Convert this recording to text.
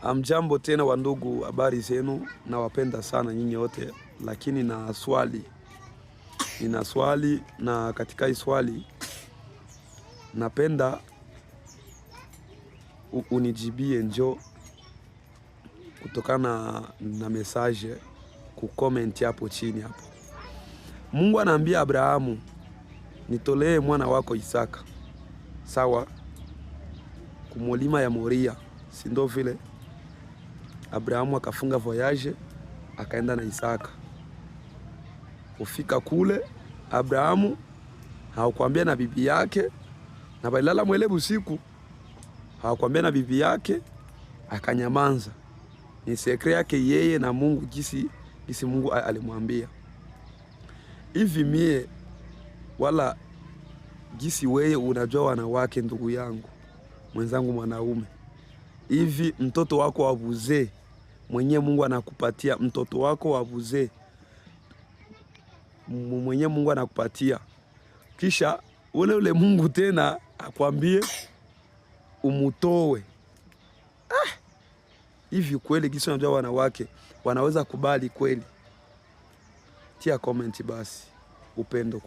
Amjambo tena wandugu, habari zenu? Nawapenda sana nyinyi wote, lakini nina swali, na katika hii swali napenda unijibie njo kutokana na message ku comment hapo chini hapo. Mungu anaambia Abrahamu, nitolee mwana wako Isaka. Sawa, kumulima ya Moria, si ndo vile? Abrahamu akafunga voyage, akaenda na Isaka. Ufika kule, Abrahamu hawakuambia na bibi yake, na balala mwele usiku, hawakuambia na bibi yake, akanyamanza. Ni sekre yake yeye na Mungu, gisi Mungu alimwambia. Hivi mie wala gisi weye unajua wanawake, ndugu yangu, mwenzangu mwanaume. Hivi mtoto wako wabuze, mwenye Mungu anakupatia, mtoto wako wabuze, mwenye Mungu anakupatia, kisha ule Mungu tena akwambie umutowe. Hivi kweli gisi unajua wanawake wanaweza kubali kweli? Tia comment basi, upendo kweli.